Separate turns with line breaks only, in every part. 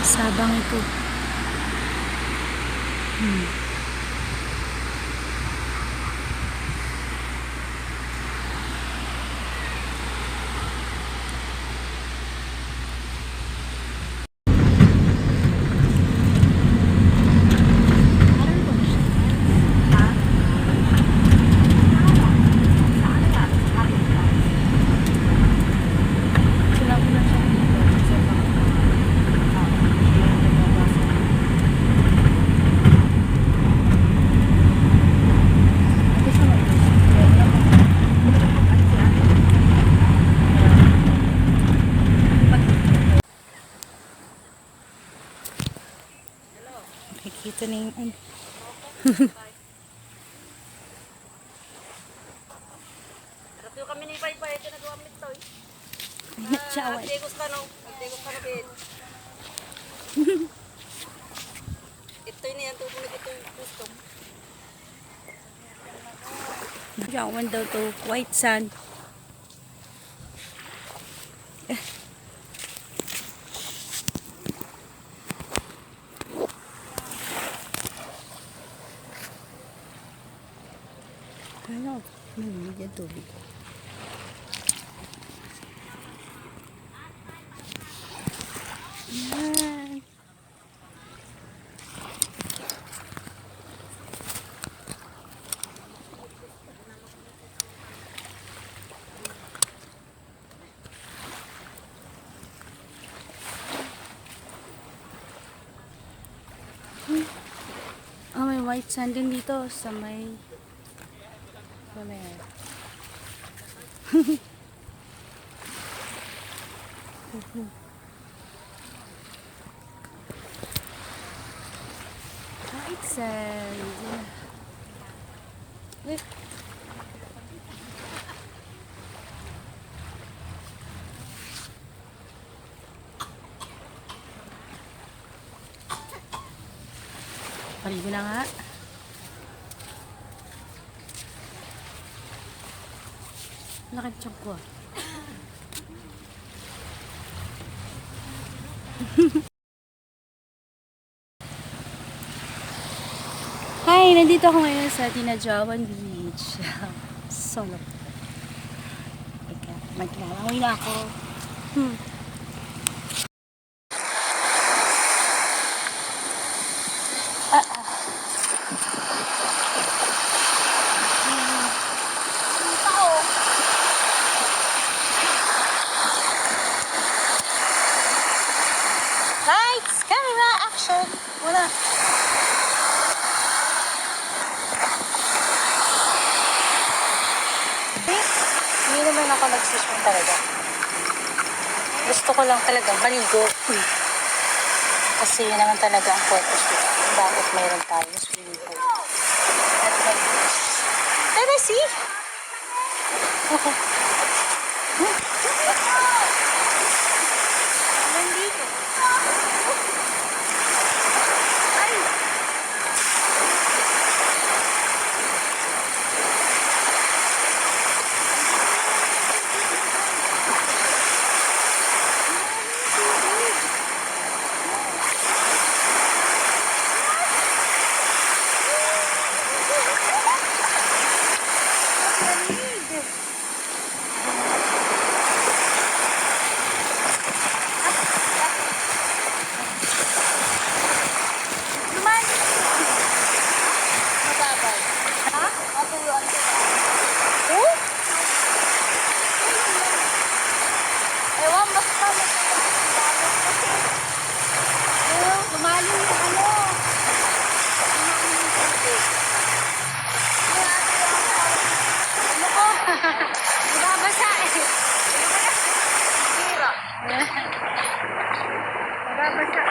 Sabang ito. Nakikita na yung ano.
Rato kami ni Pai-Pai, ito na duwamit to eh.
Chaway.
Agtigos ka no, bin. Ito yun yan, tutunog ito yung custom.
Jawan daw to. White sand. Ano? Nangyay tubig. Yan. Oh, may white sand din dito sa may wala yan. White sand. Eh. Paligo na nga. Nakachok ko. Hi! Nandito ako ngayon sa Tinajawan Beach. Solo. Teka, maglalangoy na ako. Lights! Camera! Action! Wala. Hindi naman ako nagsiswim talaga. Gusto ko lang talaga maligo. Kasi yun naman talaga ang purpose ko. Bakit mayroon tayong swimming pool. Let us see. Okay. Nababasa eh. Sira. Nababasa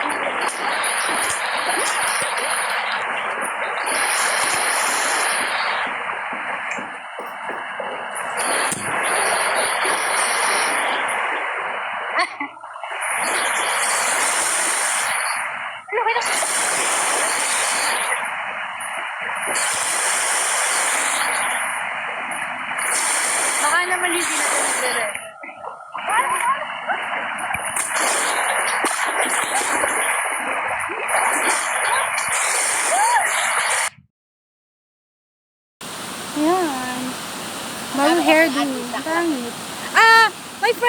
baka naman hindi na ito nagre-re.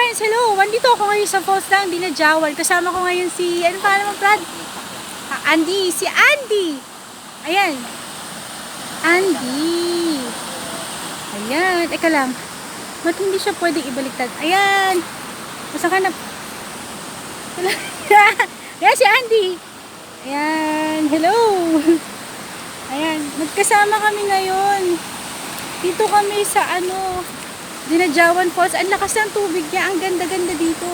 friends, hello! Andito ako ngayon sa Falls ng Dinajawan. Kasama ko ngayon si, ano pa naman, Brad? Andy, si Andy! Ayan. Andy. Ayan, eka lang. Ba't hindi siya pwedeng ibaliktad? Ayan. Masa ka na? Ayan si Andy. Ayan, hello! Ayan, magkasama kami ngayon. Dito kami sa Dinajawan Falls. Ang lakas ng tubig niya. Ang ganda-ganda dito.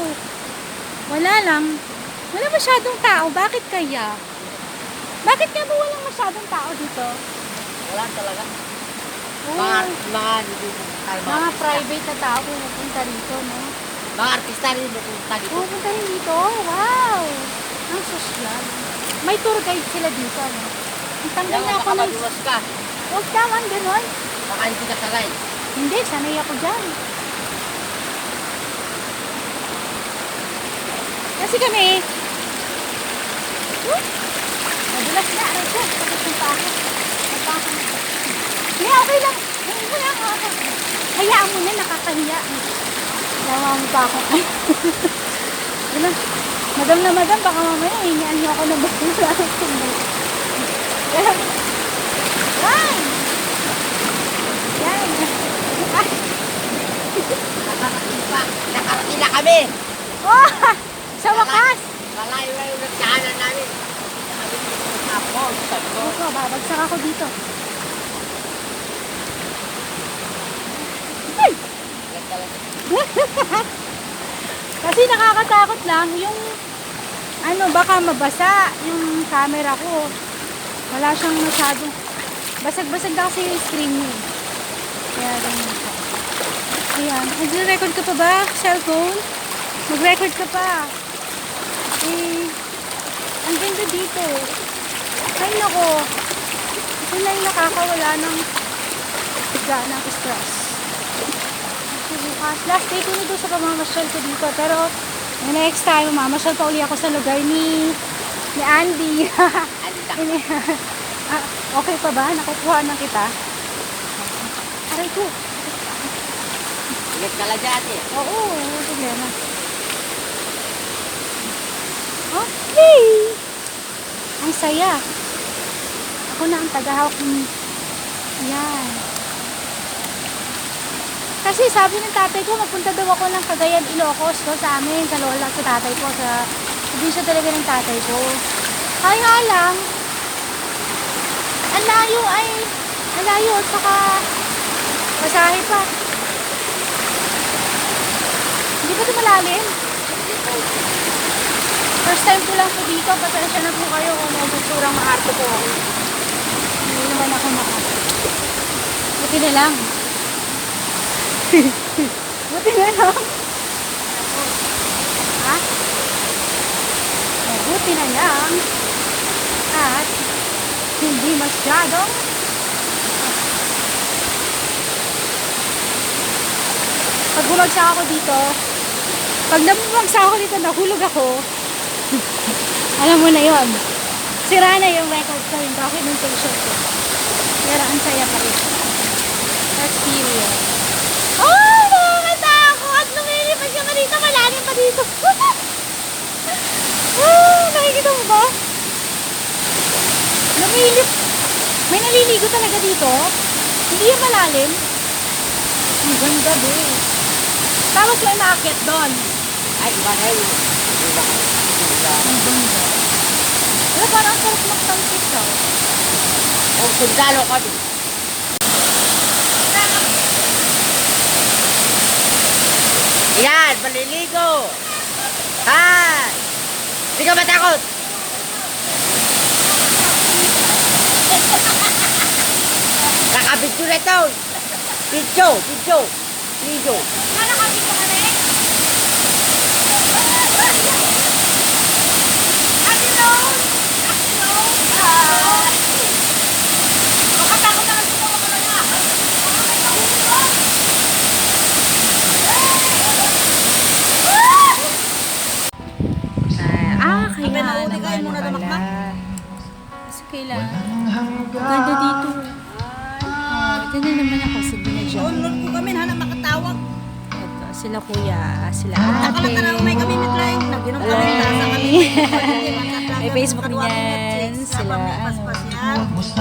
Wala lang. Wala masyadong tao. Bakit kaya? Bakit nga ba walang masyadong tao dito?
Wala talaga.
Oh, mga private na tao pupunta rito, no?
Mga artista rin pupunta dito.
Pupunta rin dito. Wow! Ang sosyal. May tour guide sila dito, no? Ang tanggal na ako ng...
Madulas ka.
Huwag naman, gano'n.
Baka hindi ka salay.
Hindi, sanay ako dyan. Kasi kami, madulas na. Aray ko, tapos yung pa ako. Hindi, okay lang. Wala ka ako. Hayaan mo na, nakakahiya. Lawa mo pa ako. Wala. Madam na madam, baka mamaya hingaan niyo ako na ba? Yan! Yan!
Nakakatila kami.
Oh! Sa wakas!
Malayo-layo ng daanan namin. Kami dito sa Falls.
Opo, babagsak ako dito. Ay! Kasi nakakatakot lang yung baka mabasa yung camera ko. Wala siyang masyadong basag-basag na kasi yung screen niya. Kaya ganun siya. Ayan. Mag-record ka pa ba? Cellphone? Mag-record ka pa. Ang ganda dito. Ay nako. Ito na yung nakakawala ng stress. Bukas. Last day ko nito sa pamamasyal ko dito. Pero next time, mamasyal pa uli ako sa lugar ni Andy. Okay pa ba? Nakukuha na kita. Aray ko.
Ulit ka lang dyan eh.
Oo, sige na. Okay. Ang saya. Ako na ang tagahawak ni... Ayan. Kasi sabi ng tatay ko, magpunta daw ako ng Cagayan, Ilocos ko sa amin, sa lola, sa tatay ko, sa probinsya talaga ng tatay ko. Kaya lang, ang layo, at saka masahe pa. Hindi ba ito malalim? First time ko lang po dito, pasensya na po kayo kung magbusurang maarte po ako. Hindi naman ako buti na lang. Buti na lang. Ha? Buti na lang. At hindi masyadong pag bumagsak ako dito, pag nabumagsak ako dito, nahulog ako, alam mo na yon, sira na yung record ko, yung documentation ko. Pero ang saya pa rin. That's serious. Oh, nakakatakot! Lumilipad ka pa dito, malalim pa dito. Nakikita mo ba? May naliligo talaga dito. Hindi yung malalim. Ang ganda din. Tapos may maakyat doon.
Ay, iba na yun.
Ang ganda. Wala, parang sarap magtampik ka.
Kung sundalo kami. Yan, maliligo. Hi! Hindi ka matakot. Nakabidyo na ito. Video.
Nakakabit ka kami? Afternoon! Makatakot naman sa mga kamala. Kaya naman pala. Kasi kailangan. Ganda dito. Ito na naman ako sa Dinajawan.
Download ko kami, hanap makatawag.
Ito. sila kuya, sila ate.
May kami mitray. Naginom kami.
Alay. May Facebook niyan. Sila,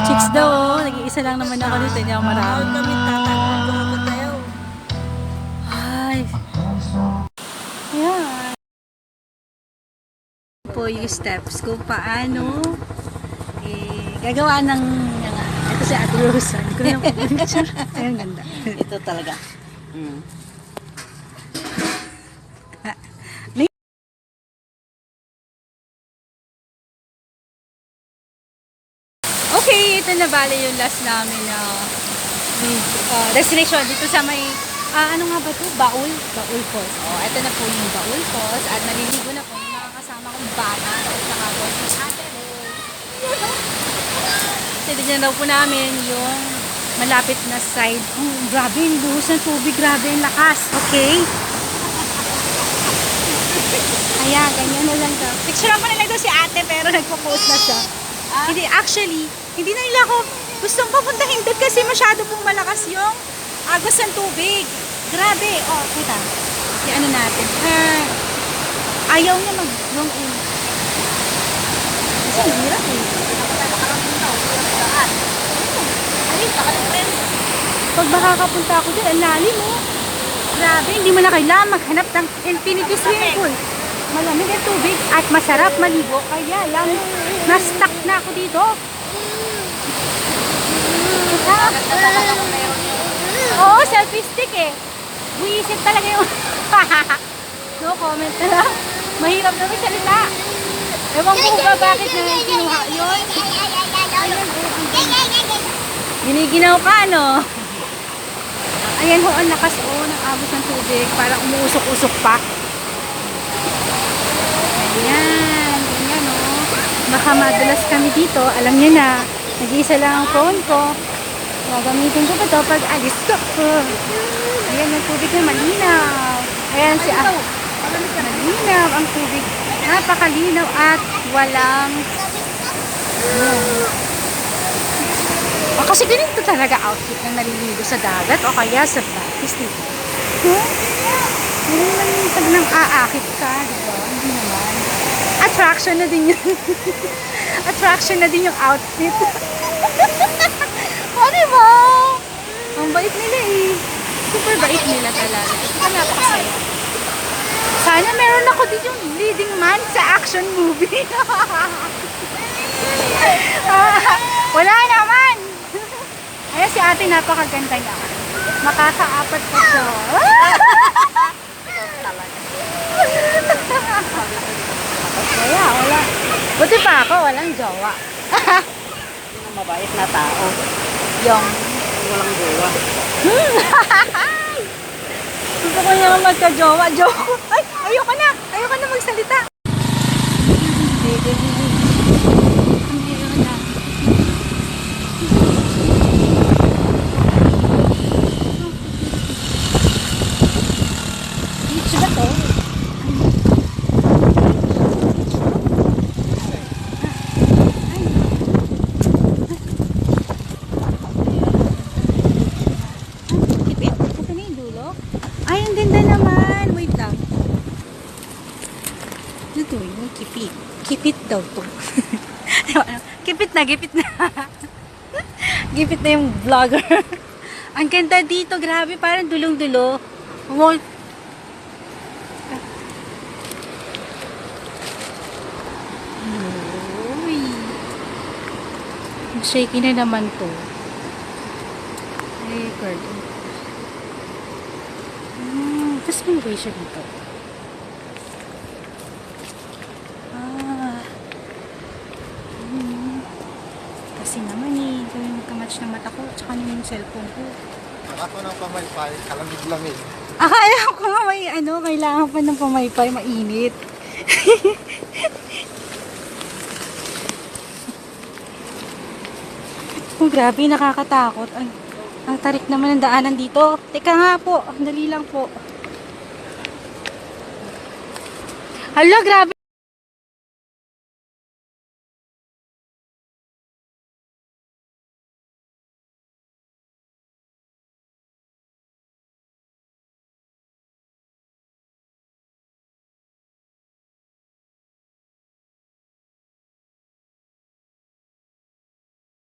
chicks daw, oh. Nag-iisa lang naman ako nito. Hindi ako marami.
Kami tatagod tayo.
Ay. Ayan. Po yung steps kung paano gagawa ng ito si Ate Rosa. Hindi ko na picture. Ayun, ganda.
Ito talaga.
Okay, ito na bale yung last namin na destination dito sa may ano nga ba ito? Baul Falls. Oh, ito na po yung Baul Falls at naliligo na po yung mga kasama kong bata at saka po si Ate Rose. Tinignan daw po namin yung malapit na side. Oh, grabe yung buhos ng tubig. Grabe yung lakas. Okay. Ayan, ganyan na lang daw. Picture pa nila daw si ate pero nagpo-post na siya. Hindi, actually, hindi na nila ako gustong papuntahin doon kasi masyado pong malakas yung agos ng tubig. Grabe. Oh, kita. Yung ano natin. Ayaw niya mag-zoom in. Kasi ang hirap eh. Pag makakapunta ako dyan, ang lalim mo. Grabe, hindi mo na kailangan maghanap ng infinity swimming pool. Malamig ang tubig at masarap maligo. Kaya lang, na-stuck na ako dito. Oo, selfie stick eh. Buisit talaga yung... No comment na lang. Mahirap na salita. Ewan ko ba bakit na kinuha yun. Giniginaw ka, no? Ayan ho, ang lakas ng agos ng tubig. Parang umuusok-usok pa. Ayan, ganyan o. Baka madulas kami dito. Alam niyo na, nag-iisa lang ang phone ko. Gagamitin ko pa ito pag alis ko. Ayan, ang tubig na malinaw. Ayan si malinaw ang tubig. Napakalinaw at walang kasi ganito talaga outfit ng naliligo sa dagat o kaya sa practice, diba? Hindi naman minsan nang aakit ka, diba? Hindi naman. Attraction na din yun. Attraction na din yung outfit. O, diba? Ang bait nila eh. Super bait nila talaga. Ang napakasaya. Sana meron ako din yung leading man sa action movie. Wala naman. Ayan si ate, napakaganda niya. Makakaapat pa siya. Wala. Buti pa ako, walang jowa.
Yung mabait na tao.
Yung
Walang jowa.
gusto ko niya magka-jowa. Joke. Ay, ayoko na. Ayoko na magsalita. Beach ba to? Kipit? Ito na yung dulo? Ay, ang ganda naman. Wait lang. Ano to? Yung kipit. Kipit daw to. Kipit na, kipit na. Gipit na yung vlogger. Ang ganda dito. Grabe, parang dulong-dulo. Uy. Shaky na naman to. Ay, girl. Tapos may way siya dito. Kasi naman eh, gawin magkamatch ng mata ko, tsaka naman yung cellphone ko.
Ako ng pamaypay, kalamig-lamig.
Akala ko nga may kailangan pa ng pamaypay, mainit. Oh, grabe, nakakatakot. Ang tarik naman ng daanan dito. Teka nga po, dali lang po. Hala, grabe.